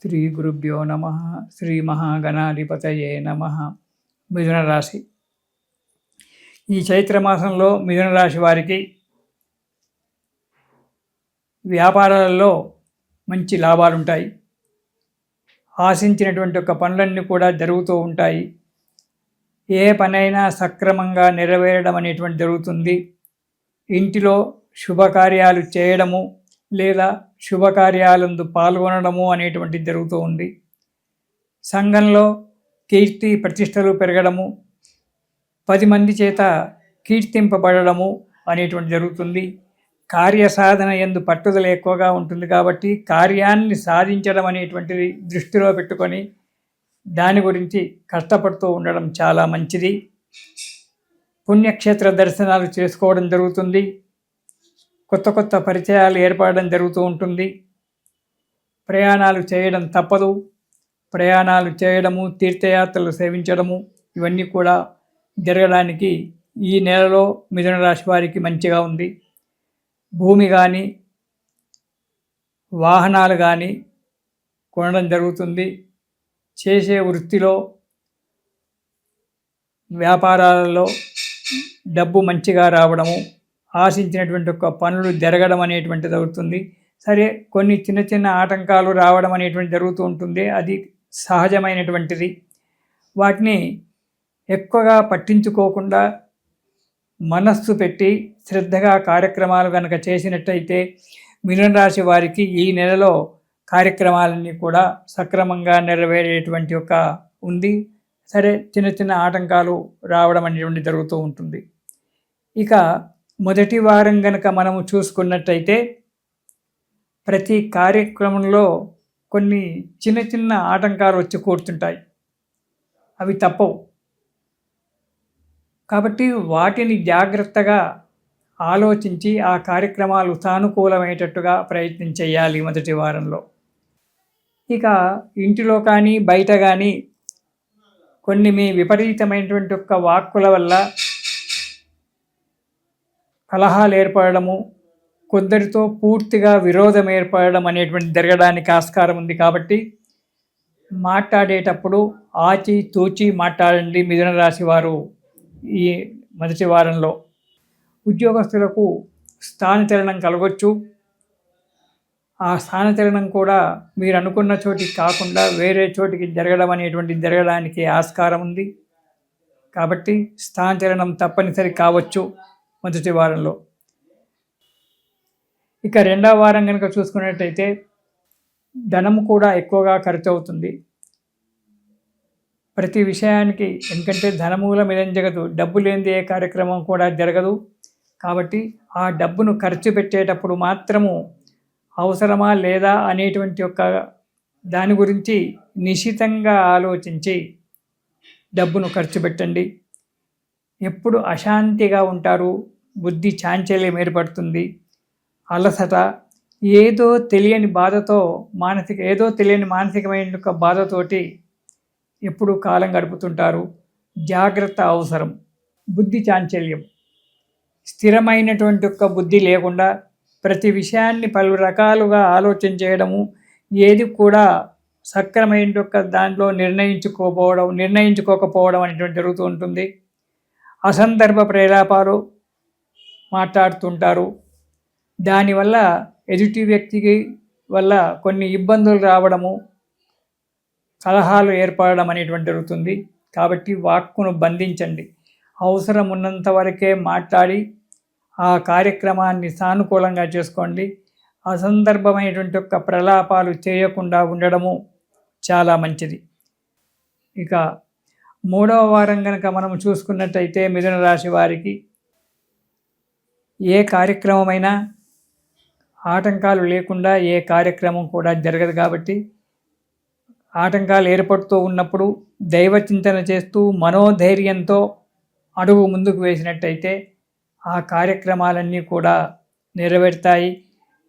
శ్రీ గురుభ్యో నమ. శ్రీ మహాగణాధిపతయే నమ. మిథున రాశి. ఈ చైత్రమాసంలో మిథున రాశి వారికి వ్యాపారాలలో మంచి లాభాలుంటాయి. ఆశించినటువంటి ఒక పనులన్నీ కూడా జరుగుతూ ఉంటాయి. ఏ పనైనా సక్రమంగా నెరవేరడం అనేటువంటి జరుగుతుంది. ఇంటిలో శుభకార్యాలు చేయడము లేదా శుభకార్యాలందు పాల్గొనడము అనేటువంటిది జరుగుతూ ఉంది. సంఘంలో కీర్తి ప్రతిష్టలు పెరగడము, 10 మంది చేత కీర్తింపబడము అనేటువంటి జరుగుతుంది. కార్యసాధన యందు పట్టుదల ఎక్కువగా ఉంటుంది కాబట్టి కార్యాన్ని సాధించడం అనేటువంటిది దృష్టిలో పెట్టుకొని దాని గురించి కష్టపడుతూ ఉండడం చాలా మంచిది. పుణ్యక్షేత్ర దర్శనాలు చేసుకోవడం జరుగుతుంది. కొత్త కొత్త పరిచయాలు ఏర్పడడం జరుగుతూ ఉంటుంది. ప్రయాణాలు చేయడం తప్పదు. ప్రయాణాలు చేయడము, తీర్థయాత్రలు సేవించడము ఇవన్నీ కూడా జరగడానికి ఈ నెలలో మిథున రాశి వారికి మంచిగా ఉంది. భూమి కానీ వాహనాలు కానీ కొనడం జరుగుతుంది. చేసే వృత్తిలో వ్యాపారాలలో డబ్బు మంచిగా రావడము, ఆశించినటువంటి ఒక పనులు జరగడం అనేటువంటిది అవుతుంది. సరే, కొన్ని చిన్న చిన్న ఆటంకాలు రావడం అనేటువంటి జరుగుతూ ఉంటుంది. అది సహజమైనటువంటిది. వాటిని ఎక్కువగా పట్టించుకోకుండా మనస్సు పెట్టి శ్రద్ధగా కార్యక్రమాలు కనుక చేసినట్టయితే మిథున రాశి వారికి ఈ నెలలో కార్యక్రమాలన్నీ కూడా సక్రమంగా నెరవేరేటువంటి ఒక ఉంది. సరే, చిన్న చిన్న ఆటంకాలు రావడం అనేటువంటి జరుగుతూ ఉంటుంది. ఇక మొదటి వారం కనుక మనము చూసుకున్నట్టయితే ప్రతి కార్యక్రమంలో కొన్ని చిన్న చిన్న ఆటంకాలు వచ్చి కూర్చుంటాయి. అవి తప్పవు. కాబట్టి వాటిని జాగ్రత్తగా ఆలోచించి ఆ కార్యక్రమాలు సానుకూలమయ్యేటట్టుగా ప్రయత్నం చేయాలి మొదటి వారంలో. ఇక ఇంటిలో కానీ బయట కానీ కొన్ని మీ విపరీతమైనటువంటి యొక్క వాక్కుల వల్ల కలహాలు ఏర్పడము, కొందరితో పూర్తిగా విరోధం ఏర్పడడం అనేటువంటి జరగడానికి ఆస్కారం ఉంది. కాబట్టి మాట్లాడేటప్పుడు ఆచి తూచి మాట్లాడండి మిథున రాశి వారు. ఈ మొదటి వారంలో ఉద్యోగస్తులకు స్థానచలనం కలగొచ్చు. ఆ స్థానచలనం కూడా మీరు అనుకున్న చోటికి కాకుండా వేరే చోటికి జరగడం అనేటువంటి జరగడానికి ఆస్కారం ఉంది. కాబట్టి స్థానచలనం తప్పనిసరి కావచ్చు మొదటి వారంలో. ఇక రెండవ వారం కనుక చూసుకున్నట్టయితే ధనము కూడా ఎక్కువగా ఖర్చు అవుతుంది. ప్రతి విషయానికి, ఎందుకంటే ధనమూలం ఇదం జగదు, డబ్బు లేనిది ఏ కార్యక్రమం కూడా జరగదు. కాబట్టి ఆ డబ్బును ఖర్చు పెట్టేటప్పుడు మాత్రము అవసరమా లేదా అనేటువంటి ఒక దాని గురించి నిశితంగా ఆలోచించి డబ్బును ఖర్చు పెట్టండి. ఎప్పుడు అశాంతిగా ఉంటారు, బుద్ధి చాంచల్యం ఏర్పడుతుంది, అలసట, ఏదో తెలియని బాధతో మానసికమైన ఒక బాధతోటి ఎప్పుడు కాలం గడుపుతుంటారు. జాగ్రత్త అవసరం. బుద్ధి చాంచల్యం, స్థిరమైనటువంటి ఒక బుద్ధి లేకుండా ప్రతి విషయాన్ని పలు రకాలుగా ఆలోచన చేయడము, ఏది కూడా సక్రమైన యొక్క దాంట్లో నిర్ణయించుకోకపోవడం అనేటువంటి జరుగుతూ ఉంటుంది. అసందర్భ ప్రేలాపాలు మాట్లాడుతుంటారు. దానివల్ల ఎదుటి వ్యక్తికి వల్ల కొన్ని ఇబ్బందులు రావడము, కలహాలు ఏర్పడడం అనేటువంటి జరుగుతుంది. కాబట్టి వాక్కును బంధించండి. అవసరం ఉన్నంత వరకే మాట్లాడి ఆ కార్యక్రమాన్ని సానుకూలంగా చేసుకోండి. అసందర్భమైనటువంటి యొక్క ప్రలాపాలు చేయకుండా ఉండడము చాలా మంచిది. ఇక మూడవ వారం కనుక మనం చూసుకున్నట్టయితే మిథున రాశి వారికి ఏ కార్యక్రమమైనా ఆటంకాలు లేకుండా ఏ కార్యక్రమం కూడా జరగదు. కాబట్టి ఆటంకాలు ఏర్పడుతూ ఉన్నప్పుడు దైవ చింతన చేస్తూ మనోధైర్యంతో అడుగు ముందుకు వేసినట్టయితే ఆ కార్యక్రమాలన్నీ కూడా నెరవేరుతాయి.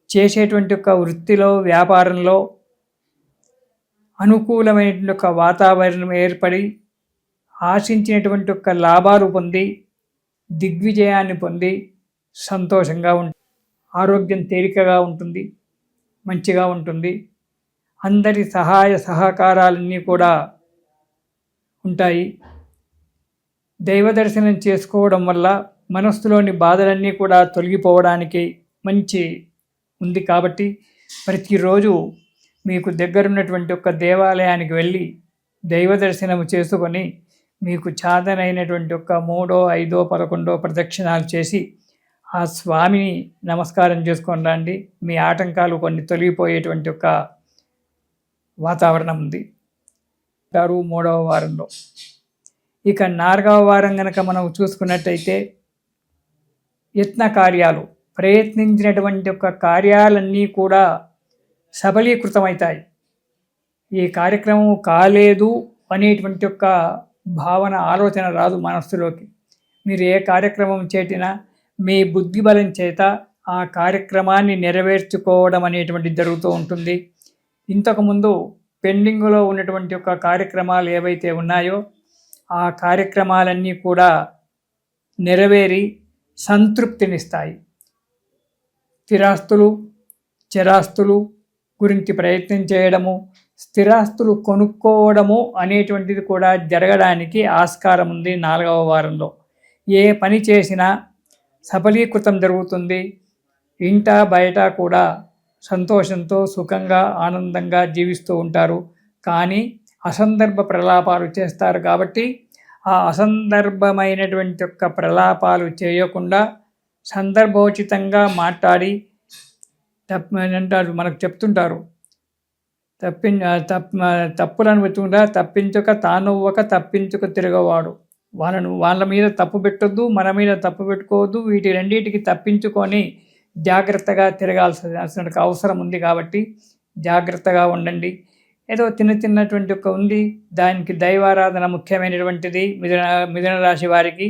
చేసేటువంటి ఒక వృత్తిలో, వ్యాపారంలో అనుకూలమైనటువంటి ఒక వాతావరణం ఏర్పడి ఆశించినటువంటి ఒక లాభాలు పొంది దిగ్విజయాన్ని పొంది సంతోషంగా ఉంటుంది. ఆరోగ్యం తేలికగా ఉంటుంది, మంచిగా ఉంటుంది. అందరి సహాయ సహకారాలన్నీ కూడా ఉంటాయి. దైవ దర్శనం చేసుకోవడం వల్ల మనస్సులోని బాధలన్నీ కూడా తొలగిపోవడానికి మంచి ఉంది. కాబట్టి ప్రతిరోజు మీకు దగ్గరున్నటువంటి ఒక దేవాలయానికి వెళ్ళి దైవ దర్శనం చేసుకొని మీకు చాదనైనటువంటి ఒక 3, 5, 11 ప్రదక్షిణాలు చేసి ఆ స్వామిని నమస్కారం చేసుకొని రండి. మీ ఆటంకాలు కొన్ని తొలగిపోయేటువంటి ఒక వాతావరణం ఉంది. 3వ వారంలో. ఇక 4వ వారం కనుక మనం చూసుకున్నట్టయితే యత్న కార్యాలు, ప్రయత్నించినటువంటి ఒక కార్యాలన్నీ కూడా సఫలీకృతమవుతాయి. ఈ కార్యక్రమం కాలేదు అనేటువంటి ఒక భావన, ఆలోచన రాదు మనస్సులోకి. మీరు ఏ కార్యక్రమం చేసినా మీ బుద్ధి బలం చేత ఆ కార్యక్రమాన్ని నెరవేర్చుకోవడం అనేటువంటిది జరుగుతూ ఉంటుంది. ఇంతకుముందు పెండింగ్లో ఉన్నటువంటి ఒక కార్యక్రమాలు ఏవైతే ఉన్నాయో ఆ కార్యక్రమాలన్నీ కూడా నెరవేరి సంతృప్తినిస్తాయి. స్థిరాస్తులు, చరాస్తులు గురించి ప్రయత్నం చేయడము, స్థిరాస్తులు కొనుక్కోవడము అనేటువంటిది కూడా జరగడానికి ఆస్కారం ఉంది 4వ వారంలో. ఏ పని చేసినా సఫలీకృతం జరుగుతుంది. ఇంట బయట కూడా సంతోషంతో సుఖంగా ఆనందంగా జీవిస్తూ ఉంటారు. కానీ అసందర్భ ప్రలాపాలు చేస్తారు. కాబట్టి ఆ అసందర్భమైనటువంటి యొక్క ప్రలాపాలు చేయకుండా సందర్భోచితంగా మాట్లాడి అంటారు, మనకు చెప్తుంటారు, తప్పులను వెతుకుండా తప్పించుక తానువ్వక తప్పించుక తిరగవాడు. వాళ్ళ మీద తప్పు పెట్టొద్దు, మన మీద తప్పు పెట్టుకోవద్దు. వీటి రెండింటికి తప్పించుకొని జాగ్రత్తగా తిరగాల్సిన అవసరం ఉంది. కాబట్టి జాగ్రత్తగా ఉండండి. ఏదో చిన్నటువంటి ఒక ఉంది, దానికి దైవారాధన ముఖ్యమైనటువంటిది. మిథున రాశి వారికి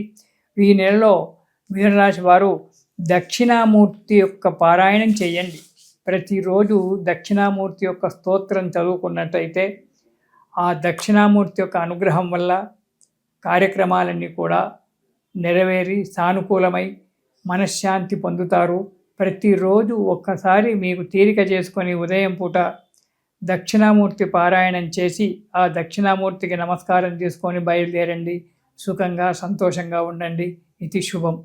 ఈ నెలలో మిథున రాశి వారు దక్షిణామూర్తి యొక్క పారాయణం చేయండి. ప్రతిరోజు దక్షిణామూర్తి యొక్క స్తోత్రం చదువుకున్నట్టయితే ఆ దక్షిణామూర్తి యొక్క అనుగ్రహం వల్ల కార్యక్రమాలన్నీ కూడా నెరవేరి సానుకూలమై మనశ్శాంతి పొందుతారు. ప్రతిరోజు ఒక్కసారి మీకు తీరిక చేసుకొని ఉదయం పూట దక్షిణామూర్తి పారాయణం చేసి ఆ దక్షిణామూర్తికి నమస్కారం చేసుకొని బయలుదేరండి. సుఖంగా సంతోషంగా ఉండండి. ఇది శుభం.